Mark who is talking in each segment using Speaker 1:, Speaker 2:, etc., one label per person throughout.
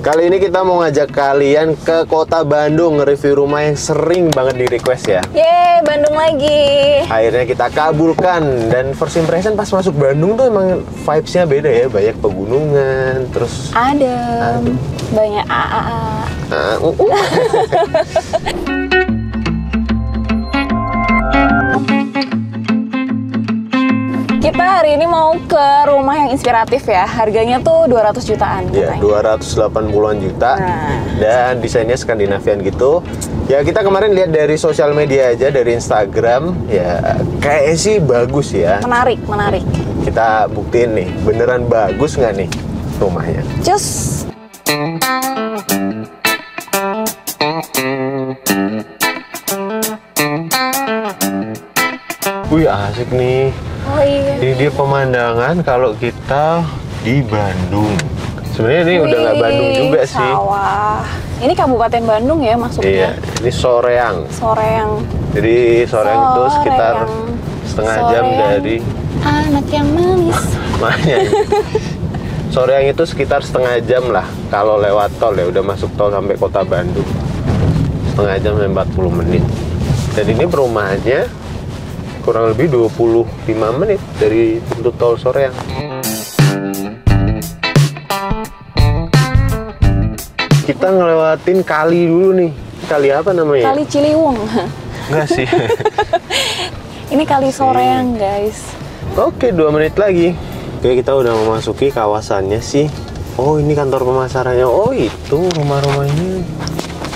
Speaker 1: Kali ini kita mau ngajak kalian ke kota Bandung, nge-review rumah yang sering banget di request ya.
Speaker 2: Yeay, Bandung lagi.
Speaker 1: Akhirnya kita kabulkan, dan first impression pas masuk Bandung tuh emang vibes-nya beda ya. Banyak pegunungan, terus
Speaker 2: Adem, banyak AAA. Kita hari ini mau ke rumah yang inspiratif ya. Harganya tuh 200 jutaan
Speaker 1: ya, 280-an juta. Dan desainnya Skandinavian gitu. Ya, kita kemarin lihat dari sosial media aja, dari Instagram. Ya, kayaknya sih bagus ya.
Speaker 2: Menarik, menarik.
Speaker 1: Kita buktiin nih, beneran bagus nggak nih rumahnya.
Speaker 2: Cus.
Speaker 1: Wih, asik nih.
Speaker 2: Oh iya.
Speaker 1: Ini dia pemandangan kalau kita di Bandung. Sebenarnya ini udah nggak Bandung juga sih.
Speaker 2: Sawah. Ini Kabupaten Bandung ya
Speaker 1: Iya,
Speaker 2: maksudnya.
Speaker 1: ini Soreang.
Speaker 2: Soreang.
Speaker 1: Jadi Soreang itu sekitar setengah jam dari
Speaker 2: anak yang manis.
Speaker 1: Makanya. Soreang itu sekitar setengah jam lah kalau lewat tol ya, udah masuk tol sampai kota Bandung. Setengah jam sampai 40 menit. Dan ini perumahannya kurang lebih 25 menit dari pintu tol Soreang. Kita ngelewatin kali dulu nih. Kali apa namanya?
Speaker 2: Kali Ciliwung.
Speaker 1: Enggak sih.
Speaker 2: Ini Kali Soreang, guys.
Speaker 1: Oke, 2 menit lagi. Oke, kita udah memasuki kawasannya sih. Oh, ini kantor pemasarannya. Oh, itu rumah-rumahnya.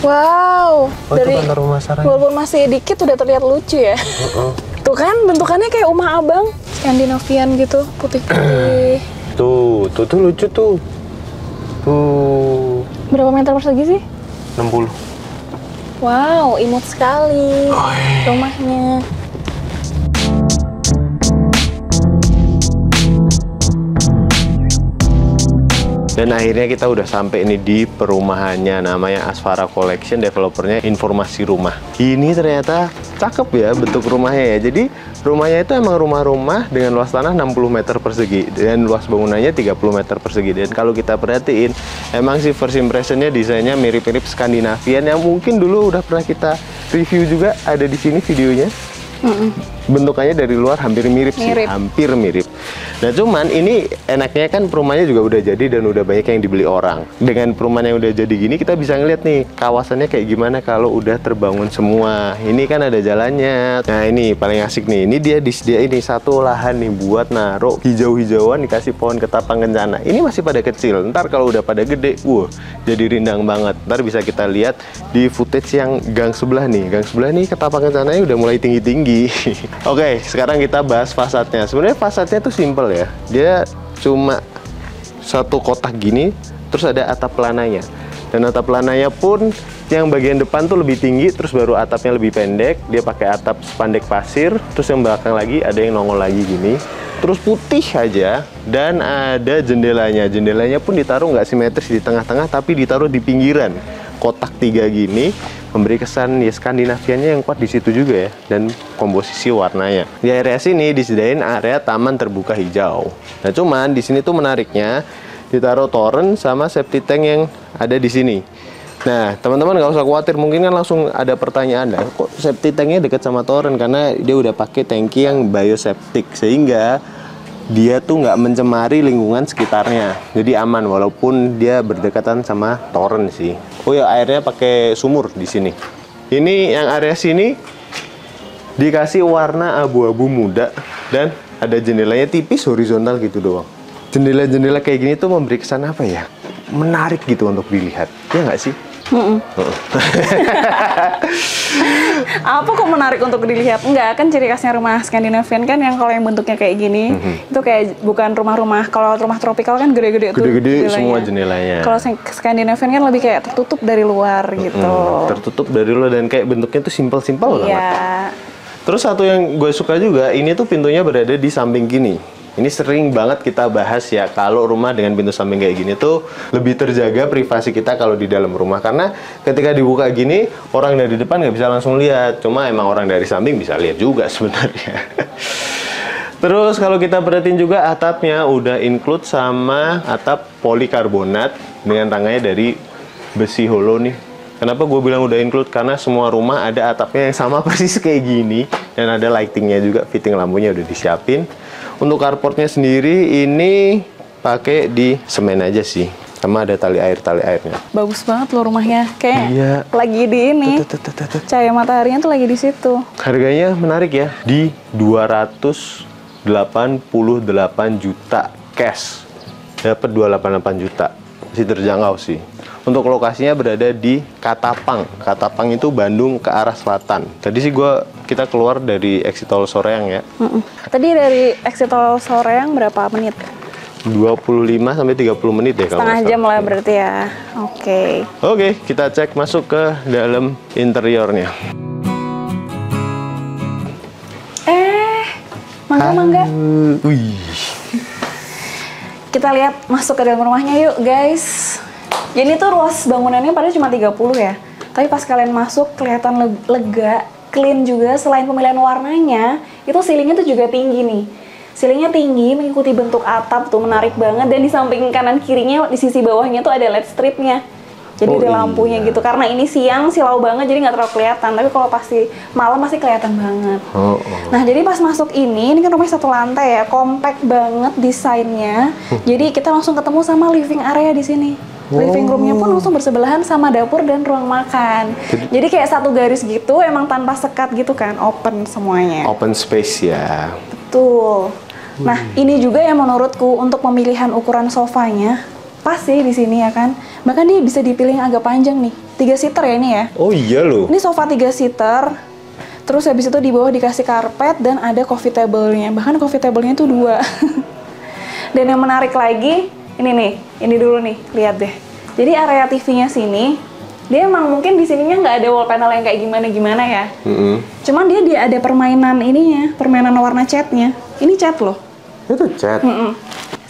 Speaker 2: Wow.
Speaker 1: Oh, itu kantor pemasarannya.
Speaker 2: Walaupun masih dikit udah terlihat lucu ya. Tuh kan bentukannya kayak rumah abang Skandinavian gitu, putih-putih.
Speaker 1: Tuh lucu tuh. Tuh.
Speaker 2: Berapa meter persegi sih?
Speaker 1: 60.
Speaker 2: Wow, imut sekali rumahnya.
Speaker 1: Dan akhirnya kita udah sampai ini di perumahannya, namanya Asfara Collection, developernya Informasi Rumah. Ini ternyata cakep ya bentuk rumahnya ya. Jadi rumahnya itu emang rumah-rumah dengan luas tanah 60 meter persegi dan luas bangunannya 30 meter persegi. Dan kalau kita perhatiin, emang sih first impressionnya desainnya mirip-mirip Skandinavian yang mungkin dulu udah pernah kita review juga, ada di sini videonya. Bentukannya dari luar hampir mirip sih, hampir mirip. Nah, cuman ini enaknya kan perumahannya juga udah jadi dan udah banyak yang dibeli orang. Dengan perumahan yang udah jadi gini, kita bisa ngeliat nih kawasannya kayak gimana kalau udah terbangun semua. Ini kan ada jalannya. Nah, ini paling asik nih. Ini dia disediain nih satu lahan nih buat naruh hijau-hijauan, dikasih pohon ketapang kencana. Ini masih pada kecil. Ntar kalau udah pada gede, jadi rindang banget. Ntar bisa kita lihat di footage yang gang sebelah nih. Gang sebelah nih ketapang kencananya udah mulai tinggi-tinggi. Oke, sekarang kita bahas fasadnya. Sebenarnya fasadnya tuh simple ya. Dia cuma satu kotak gini, terus ada atap lananya. Dan atap lananya pun yang bagian depan tuh lebih tinggi, terus baru atapnya lebih pendek. Dia pakai atap spandek pasir, terus yang belakang lagi ada yang nongol lagi gini. Terus putih aja, dan ada jendelanya. Jendelanya pun ditaruh nggak simetris di tengah-tengah, tapi ditaruh di pinggiran. Kotak 3 gini, memberi kesan ya Skandinaviannya yang kuat di situ juga ya, dan komposisi warnanya. Di area sini disediain area taman terbuka hijau. Nah, cuman di sini tuh menariknya ditaruh toren sama septic tank yang ada di sini. Nah, teman-teman nggak usah khawatir, mungkin kan langsung ada pertanyaan, kok septic tanknya dekat sama toren? Karena dia udah pakai tangki yang bioseptic, sehingga dia tuh nggak mencemari lingkungan sekitarnya, jadi aman walaupun dia berdekatan sama toren sih. Oh ya, airnya pakai sumur di sini. Ini yang area sini dikasih warna abu-abu muda dan ada jendelanya tipis horizontal gitu doang. Jendela-jendela kayak gini tuh memberi kesan apa ya? Menarik gitu untuk dilihat, ya nggak sih?
Speaker 2: Apa kok menarik untuk dilihat? Enggak, kan ciri khasnya rumah Skandinavian kan yang kalau yang bentuknya kayak gini, itu kayak bukan rumah-rumah, kalau rumah tropikal kan gede-gede tuh.
Speaker 1: Gede-gede semua jendelanya.
Speaker 2: Kalau Skandinavian kan lebih kayak tertutup dari luar gitu.
Speaker 1: Tertutup dari luar dan kayak bentuknya tuh simpel-simpel banget.
Speaker 2: Iya.
Speaker 1: Terus satu yang gue suka juga, ini tuh pintunya berada di samping gini. Ini sering banget kita bahas ya, kalau rumah dengan pintu samping kayak gini tuh lebih terjaga privasi kita kalau di dalam rumah. Karena ketika dibuka gini, orang dari depan nggak bisa langsung lihat. Cuma emang orang dari samping bisa lihat juga sebenarnya. Terus kalau kita perhatiin juga atapnya udah include sama atap polikarbonat dengan rangkanya dari besi holo nih. Kenapa gue bilang udah include? Karena semua rumah ada atapnya yang sama persis kayak gini. Dan ada lightingnya juga, fitting lampunya udah disiapin. Untuk carportnya sendiri ini pakai di semen aja sih. Sama ada tali airnya.
Speaker 2: Bagus banget loh rumahnya. Kayak
Speaker 1: Iya.
Speaker 2: lagi di ini. Cahaya mataharinya tuh lagi di situ.
Speaker 1: Harganya menarik ya. Di 288 juta cash. Dapat 288 juta. Masih terjangkau sih. Untuk lokasinya berada di Katapang. Katapang itu Bandung ke arah selatan. Tadi sih kita keluar dari exit tol Soreang ya.
Speaker 2: Tadi dari exit tol Soreang berapa menit?
Speaker 1: 25 sampai 30 menit deh kalau
Speaker 2: Setengah
Speaker 1: nggak
Speaker 2: jam
Speaker 1: salah.
Speaker 2: lah berarti ya. Oke.
Speaker 1: Oke, kita cek masuk ke dalam interiornya.
Speaker 2: Mangga.
Speaker 1: Wih.
Speaker 2: Kita lihat masuk ke dalam rumahnya yuk guys. Jadi tuh ruas bangunannya padahal cuma 30 ya. Tapi pas kalian masuk kelihatan lega, clean juga. Selain pemilihan warnanya, itu ceilingnya tuh juga tinggi nih. Ceilingnya tinggi mengikuti bentuk atap tuh, menarik banget. Dan di samping kanan kirinya di sisi bawahnya tuh ada LED stripnya. Jadi ada lampunya gitu. Karena ini siang silau banget jadi nggak terlalu kelihatan. Tapi kalau pasti malam masih kelihatan banget. Nah jadi pas masuk ini kan rumahnya satu lantai ya, compact banget desainnya. Jadi kita langsung ketemu sama living area di sini. Living roomnya pun langsung bersebelahan sama dapur dan ruang makan. Jadi kayak satu garis gitu, emang tanpa sekat gitu kan, open semuanya.
Speaker 1: Open space ya.
Speaker 2: Betul. Nah ini juga yang menurutku untuk pemilihan ukuran sofanya pas sih di sini ya kan. Bahkan dia bisa dipilih yang agak panjang nih. 3 seater ya ini ya.
Speaker 1: Oh iya loh.
Speaker 2: Ini sofa 3 seater. Terus habis itu di bawah dikasih karpet dan ada coffee table-nya. Bahkan coffee table-nya tuh 2. Dan yang menarik lagi, ini nih, ini dulu nih, lihat deh. Jadi area TV-nya sini, dia emang mungkin di sininya nggak ada wall panel yang kayak gimana-gimana ya. Cuman dia ada permainan ininya, permainan warna catnya. Ini cat loh.
Speaker 1: Itu cat.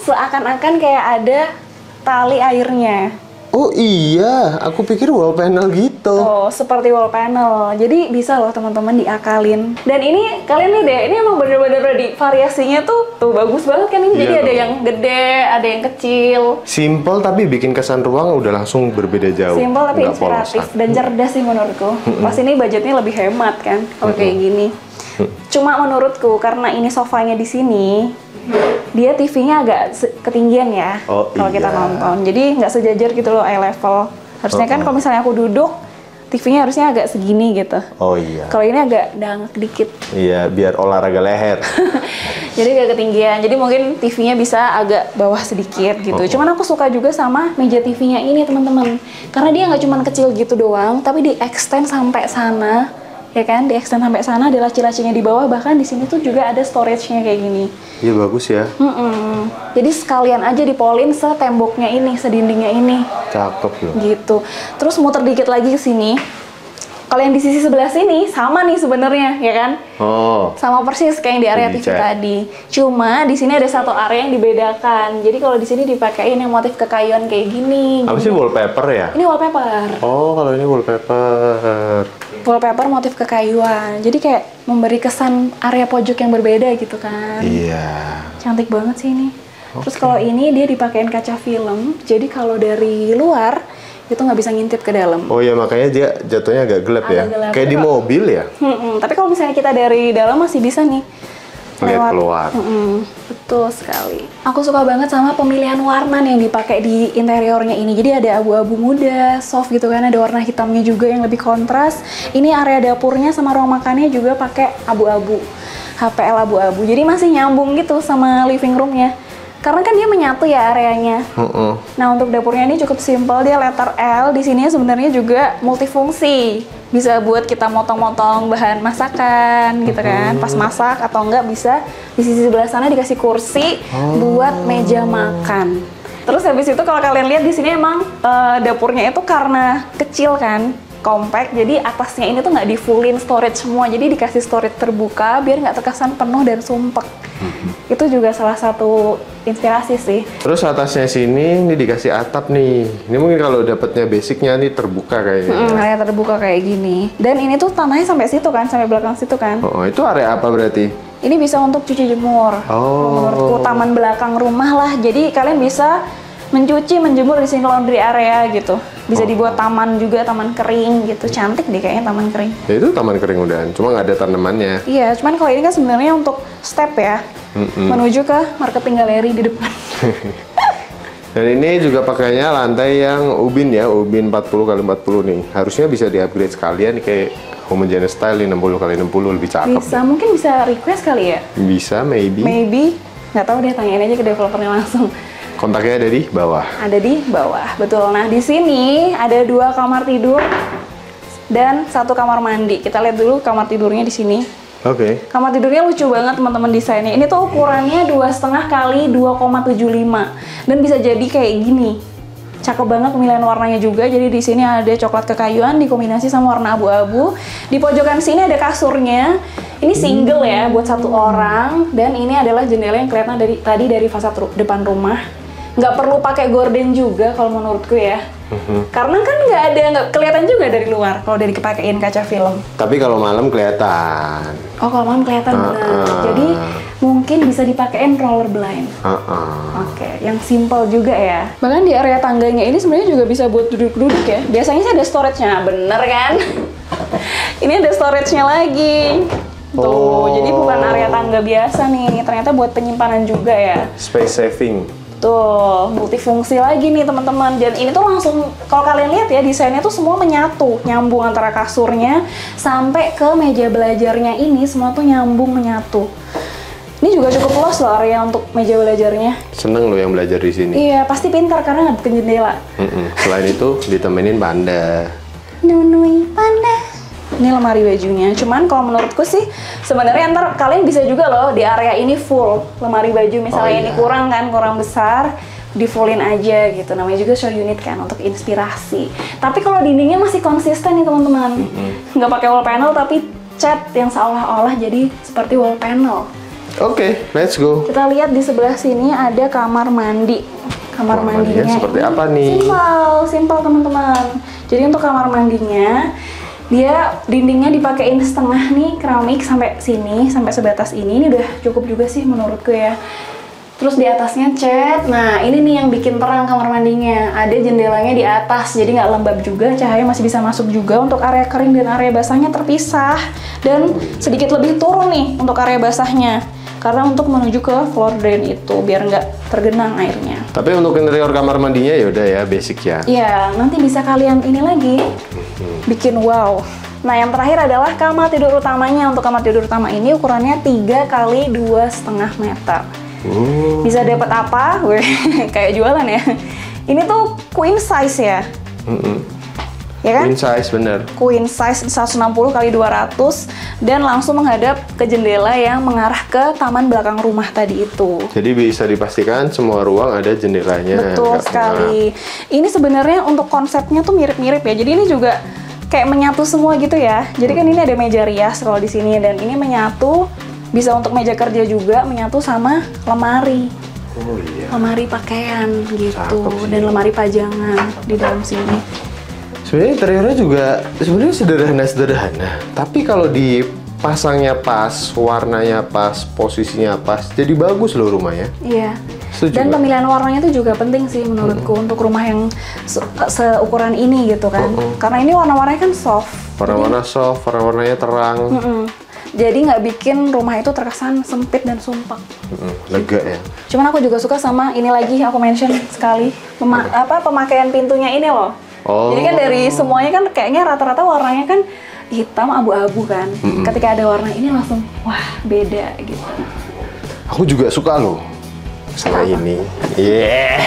Speaker 2: Seakan-akan kayak ada tali airnya.
Speaker 1: Oh iya, aku pikir wall panel gitu.
Speaker 2: Oh, seperti wall panel. Jadi bisa loh teman-teman diakalin. Dan ini kalian nih deh, ini emang bener-bener di variasinya tuh bagus banget kan ini. Jadi ada yang gede, ada yang kecil.
Speaker 1: Simple tapi bikin kesan ruang udah langsung berbeda jauh.
Speaker 2: Simple tapi
Speaker 1: Nggak
Speaker 2: inspiratif
Speaker 1: polosan.
Speaker 2: dan cerdas sih menurutku. Pas ini budgetnya lebih hemat kan kalau kayak gini. Cuma menurutku karena ini sofanya di sini, dia TV-nya agak ketinggian ya
Speaker 1: Oh,
Speaker 2: kalau kita
Speaker 1: iya.
Speaker 2: nonton. Jadi nggak sejajar gitu loh eye level. Harusnya kan kalau misalnya aku duduk, TV-nya harusnya agak segini gitu.
Speaker 1: Oh iya.
Speaker 2: Kalau ini agak dangak dikit.
Speaker 1: Iya, biar olahraga leher.
Speaker 2: Jadi agak ketinggian. Jadi mungkin TV-nya bisa agak bawah sedikit gitu. Cuman aku suka juga sama meja TV-nya ini teman-teman. Karena dia nggak cuma kecil gitu doang, tapi di extend sampai sana. Ya kan, di extend sampai sana ada laci-lacinya di bawah, bahkan di sini tuh juga ada storage-nya kayak gini.
Speaker 1: Iya bagus ya.
Speaker 2: Jadi sekalian aja dipolin setemboknya ini, sedindingnya ini.
Speaker 1: Cakep loh.
Speaker 2: Gitu. Terus muter dikit lagi ke sini. Kalau yang di sisi sebelah sini sama nih sebenarnya, ya kan?
Speaker 1: Oh.
Speaker 2: Sama persis kayak yang di area TV
Speaker 1: Dicat.
Speaker 2: tadi. Cuma di sini ada satu area yang dibedakan. Jadi kalau di sini dipakein yang motif kekayuan kayak gini.
Speaker 1: Apa sih wallpaper ya?
Speaker 2: Ini wallpaper.
Speaker 1: Oh, kalau ini wallpaper.
Speaker 2: Wallpaper motif kekayuan. Jadi kayak memberi kesan area pojok yang berbeda gitu kan.
Speaker 1: Iya.
Speaker 2: Cantik banget sih ini. Terus kalau ini dia dipakein kaca film. Jadi kalau dari luar itu nggak bisa ngintip ke dalam.
Speaker 1: Oh ya, makanya dia jatuhnya agak gelap ya.
Speaker 2: Agak gelap.
Speaker 1: Kayak di mobil ya.
Speaker 2: Tapi kalau misalnya kita dari dalam masih bisa nih
Speaker 1: Lihat keluar.
Speaker 2: Betul sekali. Aku suka banget sama pemilihan warna nih yang dipakai di interiornya ini. Jadi ada abu-abu muda, soft gitu kan. Ada warna hitamnya juga yang lebih kontras. Ini area dapurnya sama ruang makannya juga pakai abu-abu. HPL abu-abu. Jadi masih nyambung gitu sama living roomnya. Karena kan dia menyatu ya areanya. Nah untuk dapurnya ini cukup simple, dia letter L. Di sini sebenarnya juga multifungsi. Bisa buat kita motong-motong bahan masakan gitu kan, pas masak atau enggak bisa di sisi sebelah sana dikasih kursi buat meja makan. Terus habis itu kalau kalian lihat di sini emang dapurnya itu karena kecil kan, compact, jadi atasnya ini tuh nggak di fullin storage semua, jadi dikasih storage terbuka biar nggak terkesan penuh dan sumpek. Itu juga salah satu inspirasi sih.
Speaker 1: Terus atasnya sini ini dikasih atap nih. Ini mungkin kalau dapatnya basicnya nih terbuka kayaknya.
Speaker 2: Area terbuka kayak gini. Dan ini tuh tanahnya sampai situ kan, sampai belakang situ kan.
Speaker 1: Oh, itu area apa berarti?
Speaker 2: Ini bisa untuk cuci jemur. Menurutku taman belakang rumah lah. Jadi kalian bisa mencuci, menjemur di sini laundry area gitu. Bisa dibuat taman juga, taman kering gitu. Cantik deh kayaknya taman kering.
Speaker 1: Ya itu taman kering udahan, cuma nggak ada tanamannya.
Speaker 2: Iya, cuman kalau ini kan sebenarnya untuk step ya. Menuju ke marketing galeri di depan.
Speaker 1: Dan ini juga pakainya lantai yang ubin ya, ubin 40x40 nih. Harusnya bisa di-upgrade sekalian kayak homogeneous style nih, 60x60 lebih cakep.
Speaker 2: Bisa, mungkin bisa request kali ya?
Speaker 1: Bisa, maybe.
Speaker 2: Maybe. Nggak tahu deh, tanyain aja ke developernya langsung.
Speaker 1: Kontaknya ada di bawah.
Speaker 2: Ada di bawah, betul. Nah, di sini ada 2 kamar tidur dan 1 kamar mandi. Kita lihat dulu kamar tidurnya di sini.
Speaker 1: Oke.
Speaker 2: Kamar tidurnya lucu banget teman-teman desainnya. Ini tuh ukurannya 2,5 kali 2,75 dan bisa jadi kayak gini. Cakep banget pemilihan warnanya juga. Jadi di sini ada coklat kekayuan dikombinasi sama warna abu-abu. Di pojokan sini ada kasurnya. Ini single ya buat 1 orang dan ini adalah jendela yang kelihatan dari fasad depan rumah. Nggak perlu pakai gorden juga kalau menurutku ya. Karena kan nggak kelihatan juga dari luar kalau dari kepakein kaca film.
Speaker 1: Tapi kalau malam kelihatan.
Speaker 2: Oh, kalau malam kelihatan benar. Jadi mungkin bisa dipakein roller blind. Oke, yang simple juga ya. Bahkan di area tangganya ini sebenarnya juga bisa buat duduk-duduk ya. Biasanya sih ada storage-nya, bener kan? Ini ada storage-nya lagi. Tuh, jadi bukan area tangga biasa nih. Ternyata buat penyimpanan juga ya.
Speaker 1: Space saving.
Speaker 2: Tuh, multifungsi lagi nih teman-teman. Dan ini tuh langsung, kalau kalian lihat ya, desainnya tuh semua menyatu. Nyambung antara kasurnya sampai ke meja belajarnya ini, semua tuh nyambung, menyatu. Ini juga cukup luas loh area untuk meja belajarnya.
Speaker 1: Seneng loh yang belajar di sini.
Speaker 2: Iya, pasti pintar karena nggak bikin jendela.
Speaker 1: Selain itu, ditemenin panda.
Speaker 2: Nunui panda. Ini lemari bajunya. Cuman kalau menurutku sih sebenarnya ntar kalian bisa juga loh di area ini full lemari baju. Misalnya ini kurang besar, di fullin aja gitu. Namanya juga show unit kan untuk inspirasi. Tapi kalau dindingnya masih konsisten nih teman-teman. Nggak pakai wall panel tapi cat yang seolah-olah jadi seperti wall panel.
Speaker 1: Oke, let's go.
Speaker 2: Kita lihat di sebelah sini ada kamar mandi. Kamar mandinya
Speaker 1: seperti apa nih?
Speaker 2: Simpel teman-teman. Jadi untuk kamar mandinya dia dindingnya dipakein setengah nih keramik sampai sini, sampai sebatas ini. Ini udah cukup juga sih menurutku ya. Terus di atasnya cat. Nah, ini nih yang bikin terang kamar mandinya. Ada jendelanya di atas, jadi nggak lembab juga. Cahaya masih bisa masuk juga. Untuk area kering dan area basahnya terpisah. Dan sedikit lebih turun nih untuk area basahnya. Karena untuk menuju ke floor drain itu, biar nggak tergenang airnya.
Speaker 1: Tapi untuk interior kamar mandinya ya udah ya, basic ya.
Speaker 2: Iya, nanti bisa kalian ini lagi. Bikin wow. Nah, yang terakhir adalah kamar tidur utamanya. Untuk kamar tidur utama ini ukurannya 3 kali 2,5 meter. Bisa dapat apa? Kayak jualan ya. Ini tuh queen size ya. Ya kan?
Speaker 1: Queen size bener.
Speaker 2: Queen size 160 kali 200 dan langsung menghadap ke jendela yang mengarah ke taman belakang rumah tadi itu.
Speaker 1: Jadi bisa dipastikan semua ruang ada jendelanya.
Speaker 2: Betul sekali. Ini sebenarnya untuk konsepnya tuh mirip-mirip ya. Jadi ini juga kayak menyatu semua gitu ya. Jadi kan ini ada meja rias kalau di sini dan ini menyatu, bisa untuk meja kerja juga menyatu sama lemari.
Speaker 1: Oh iya.
Speaker 2: Lemari pakaian gitu dan lemari pajangan di dalam sini.
Speaker 1: Sebenarnya interiornya juga sebenarnya sederhana. Tapi kalau dipasangnya pas, warnanya pas, posisinya pas, jadi bagus loh rumahnya.
Speaker 2: Iya.
Speaker 1: Setuju
Speaker 2: Dan
Speaker 1: gak?
Speaker 2: pemilihan warnanya itu juga penting sih menurutku untuk rumah yang seukuran ini gitu kan. Karena ini warna-warnanya kan soft.
Speaker 1: Warna-warna soft, warna-warnanya terang.
Speaker 2: Jadi nggak bikin rumah itu terkesan sempit dan sumpek.
Speaker 1: Lega ya.
Speaker 2: Cuman aku juga suka sama ini lagi aku mention sekali pemakaian pintunya ini loh. Jadi kan dari semuanya kan kayaknya rata-rata warnanya kan hitam abu-abu kan. Ketika ada warna ini langsung wah beda gitu.
Speaker 1: Aku juga suka loh sama ini. Yeah.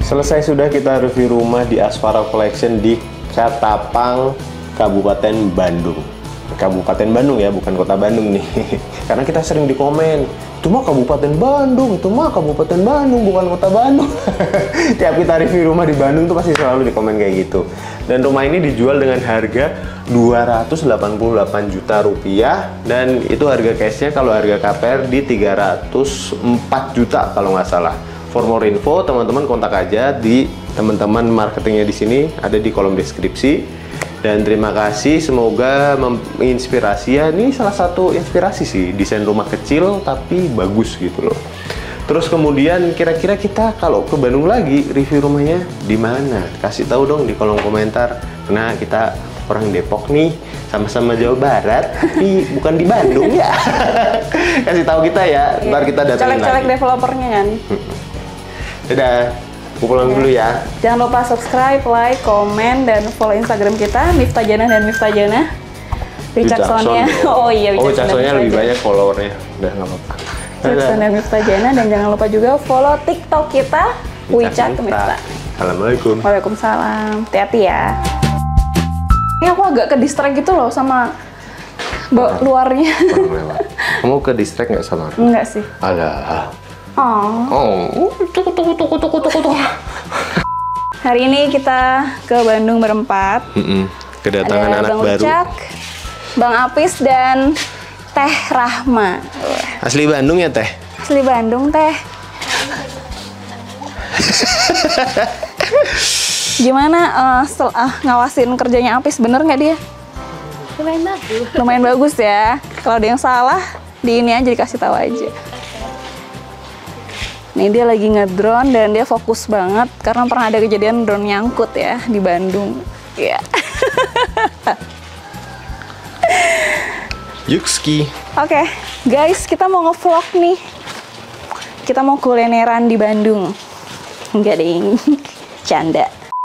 Speaker 1: Selesai sudah kita review rumah di Asfara Collection di Katapang, Kabupaten Bandung. Kabupaten Bandung ya, bukan Kota Bandung nih. Karena kita sering di komen, itu mah Kabupaten Bandung, itu mah Kabupaten Bandung, bukan Kota Bandung. Tiap kita review rumah di Bandung tuh pasti selalu di komen kayak gitu. Dan rumah ini dijual dengan harga 288 juta rupiah, dan itu harga cashnya kalau harga KPR di 304 juta kalau nggak salah. For more info, teman-teman kontak aja di teman-teman marketingnya di sini, ada di kolom deskripsi. Dan terima kasih, semoga menginspirasi ya. Ini salah satu inspirasi sih, desain rumah kecil tapi bagus gitu loh. Terus kemudian kira-kira kita kalau ke Bandung lagi review rumahnya di mana? Kasih tahu dong di kolom komentar. Karena kita orang Depok nih, sama-sama Jawa Barat, tapi bukan di Bandung ya. Kasih tahu kita ya, ntar kita datangin lagi.
Speaker 2: Colek-colek developernya kan.
Speaker 1: Dadah. Aku pulang dulu ya.
Speaker 2: Jangan lupa subscribe, like, komen, dan follow Instagram kita Miftah Janah dan Miftah Janah. Wicaksonya. Oh iya,
Speaker 1: Wicaksonya lebih banyak followernya. Udah nggak apa-apa.
Speaker 2: Wicakson dan Miftah Janah, dan jangan lupa juga follow TikTok kita Wicak Miftah.
Speaker 1: Assalamualaikum.
Speaker 2: Waalaikumsalam. Hati-hati ya. Ini aku agak ke distract gitu loh sama luarnya.
Speaker 1: Kamu ke distract nggak sama aku?
Speaker 2: Enggak sih.
Speaker 1: Alah.
Speaker 2: Oh. Hari ini kita ke Bandung berempat.
Speaker 1: Kedatangan
Speaker 2: ada
Speaker 1: anak
Speaker 2: Bang
Speaker 1: baru.
Speaker 2: Ucak, Bang Apis, dan Teh Rahma.
Speaker 1: Asli Bandung ya Teh?
Speaker 2: Asli Bandung Teh. Gimana setelah ngawasin kerjanya Apis, bener nggak dia?
Speaker 3: Lumayan bagus.
Speaker 2: Lumayan bagus ya. Kalau ada yang salah, di ini aja dikasih tahu aja. Nih dia lagi ngedrone dan dia fokus banget karena pernah ada kejadian drone nyangkut ya di Bandung. Ya.
Speaker 1: Yukski.
Speaker 2: Oke, guys, kita mau nge-vlog nih. Kita mau kulineran di Bandung. Enggak ding. Canda.